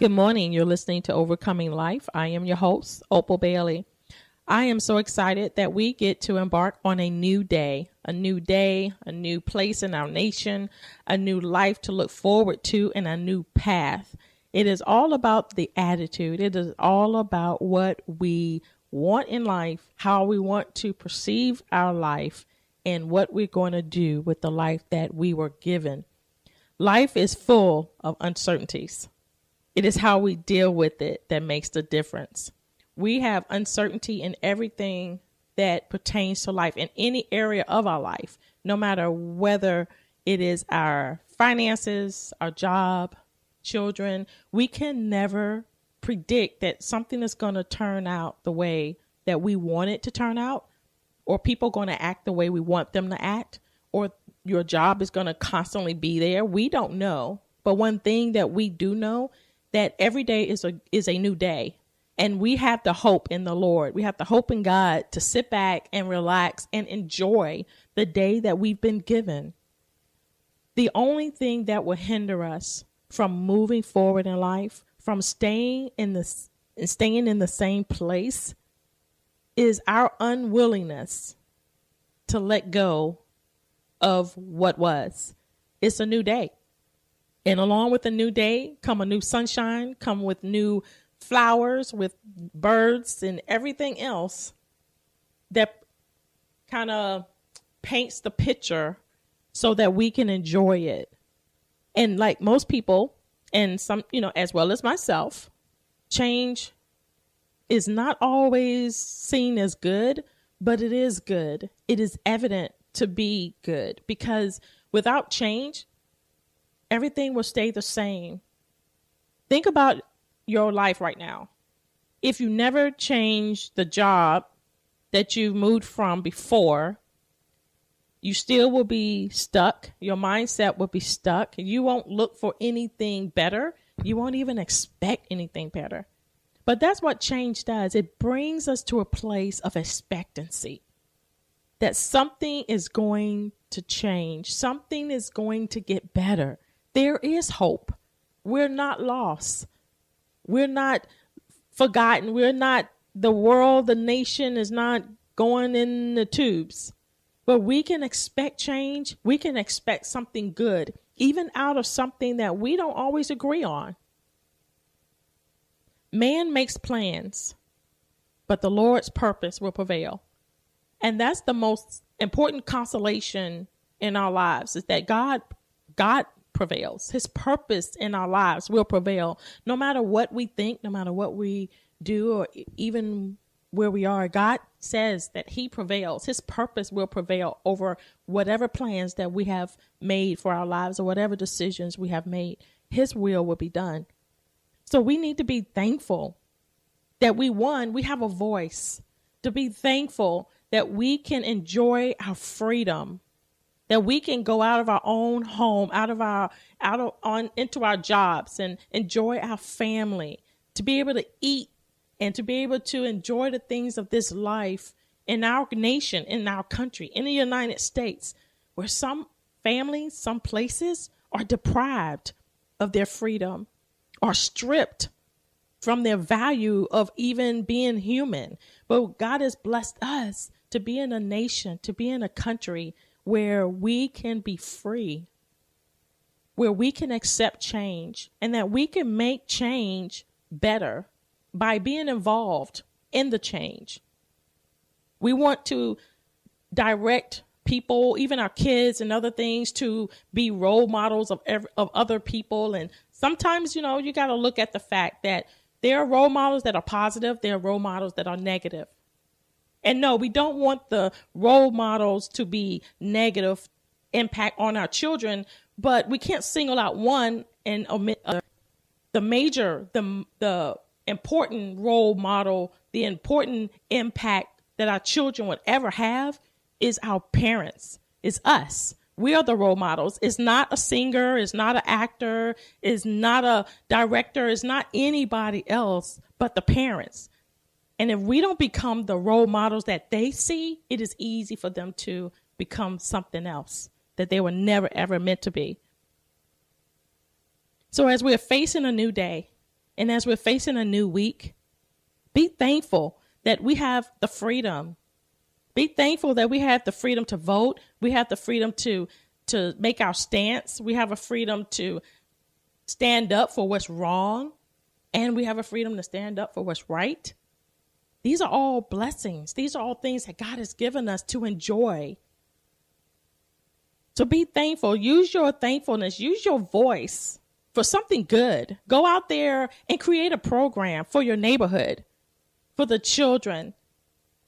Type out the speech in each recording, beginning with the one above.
Good morning. You're listening to Overcoming Life. I am your host, Opal Bailey. I am so excited that we get to embark on a new day, a new place in our nation, a new life to look forward to, and a new path. It is all about the attitude. It is all about what we want in life, how we want to perceive our life, and what we're going to do with the life that we were given. Life is full of uncertainties. It is how we deal with it that makes the difference. We have uncertainty in everything that pertains to life, in any area of our life, no matter whether it is our finances, our job, children. We can never predict that something is going to turn out the way that we want it to turn out, or people going to act the way we want them to act, or your job is going to constantly be there. We don't know. But one thing that we do know, that every day is a new day. And we have the hope in the Lord. We have the hope in God to sit back and relax and enjoy the day that we've been given. The only thing that will hinder us from moving forward in life, from staying in the same place, is our unwillingness to let go of what was. It's a new day. And along with a new day, come a new sunshine, come with new flowers, with birds and everything else that kind of paints the picture so that we can enjoy it. And like most people, and some, as well as myself, change is not always seen as good, but it is good. It is evident to be good, because without change, everything will stay the same. Think about your life right now. If you never change the job that you moved from before, you still will be stuck. Your mindset will be stuck. You won't look for anything better. You won't even expect anything better. But that's what change does. It brings us to a place of expectancy that something is going to change. Something is going to get better. There is hope. We're not lost. We're not forgotten. The world, the nation is not going in the tubes. But we can expect change. We can expect something good, even out of something that we don't always agree on. Man makes plans, but the Lord's purpose will prevail. And that's the most important consolation in our lives, is that God prevails. His purpose in our lives will prevail. No matter what we think, no matter what we do, or even where we are, God says that he prevails. His purpose will prevail over whatever plans that we have made for our lives, or whatever decisions we have made. His will be done. So we need to be thankful that we have a voice, to be thankful that we can enjoy our freedom, that we can go out of our own home, into our jobs and enjoy our family, to be able to eat and to be able to enjoy the things of this life in our nation, in our country, in the United States, where some families, some places are deprived of their freedom, are stripped from their value of even being human. But God has blessed us to be in a nation, to be in a country where we can be free, where we can accept change, and that we can make change better by being involved in the change. We want to direct people, even our kids and other things, to be role models of other people. And sometimes, you got to look at the fact that there are role models that are positive. There are role models that are negative. And no, we don't want the role models to be negative impact on our children, but we can't single out one and omit other. The important role model, the important impact that our children would ever have is our parents, is us. We are the role models. It's not a singer, it's not an actor, it's not a director, it's not anybody else but the parents. And if we don't become the role models that they see, it is easy for them to become something else that they were never, ever meant to be. So as we're facing a new day, And as we're facing a new week, be thankful that we have the freedom. Be thankful that we have the freedom to vote. We have the freedom to make our stance. We have a freedom to stand up for what's wrong. And we have a freedom to stand up for what's right. These are all blessings. These are all things that God has given us to enjoy. So be thankful. Use your thankfulness. Use your voice for something good. Go out there and create a program for your neighborhood, for the children,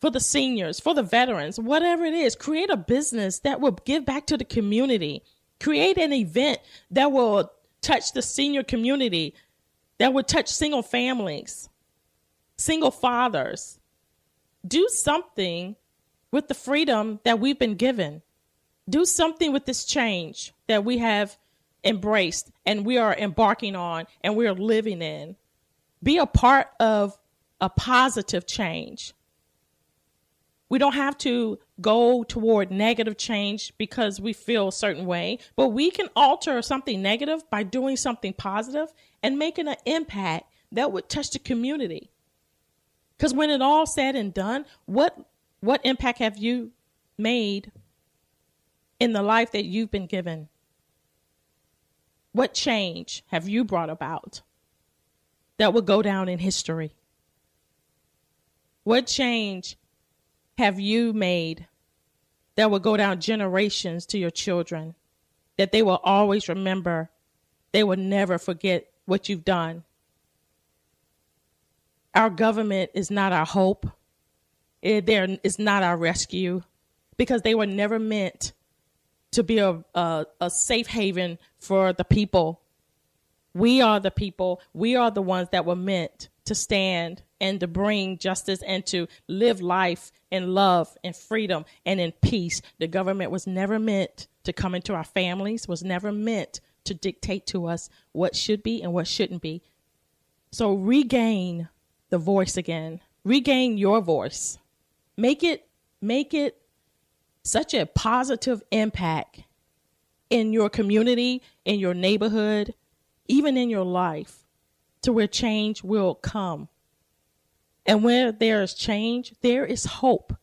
for the seniors, for the veterans, whatever it is. Create a business that will give back to the community. Create an event that will touch the senior community, that will touch single families, single fathers. Do something with the freedom that we've been given. Do something with this change that we have embraced and we are embarking on and we are living in. Be a part of a positive change. We don't have to go toward negative change because we feel a certain way, but we can alter something negative by doing something positive and making an impact that would touch the community. Because when it all said and done, what impact have you made in the life that you've been given? What change have you brought about that will go down in history? What change have you made that will go down generations to your children, that they will always remember? They will never forget what you've done. Our government is not our hope. It is not our rescue, because they were never meant to be a safe haven for the people. We are the people. We are the ones that were meant to stand and to bring justice and to live life in love and freedom and in peace. The government was never meant to come into our families, was never meant to dictate to us what should be and what shouldn't be. So regain the voice again. Regain your voice. Make it such a positive impact in your community, in your neighborhood, even in your life, to where change will come. And where there is change, there is hope.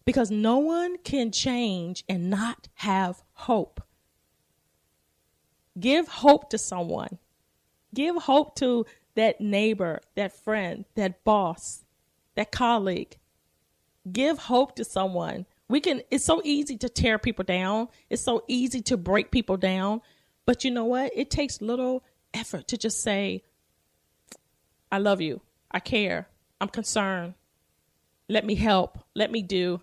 Because no one can change and not have hope. Give hope to someone. Give hope to that neighbor, that friend, that boss, that colleague. Give hope to someone. It's so easy to tear people down. It's so easy to break people down. But you know what? It takes little effort to just say, I love you. I care. I'm concerned. Let me help. Let me do.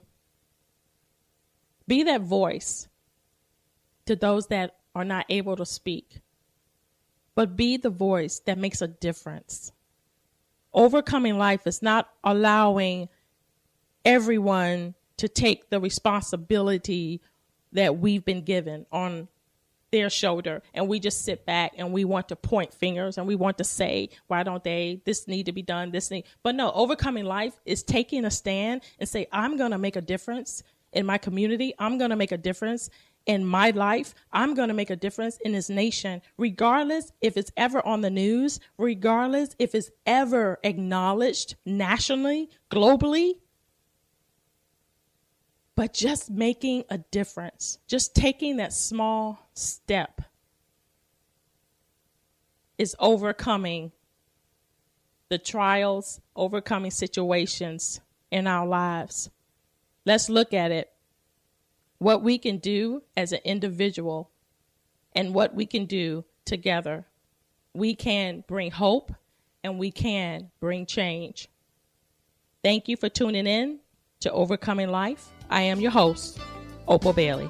Be that voice to those that are not able to speak. But be the voice that makes a difference. Overcoming life is not allowing everyone to take the responsibility that we've been given on their shoulder, and we just sit back and we want to point fingers and we want to say, why don't they, this need to be done, but no, overcoming life is taking a stand and say, I'm going to make a difference in my community. I'm going to make a difference in my life. I'm going to make a difference in this nation, regardless if it's ever on the news, regardless if it's ever acknowledged nationally, globally. But just making a difference, just taking that small step is overcoming the trials, overcoming situations in our lives. Let's look at it, what we can do as an individual and what we can do together. We can bring hope and we can bring change. Thank you for tuning in to Overcoming Life. I am your host, Opal Bailey.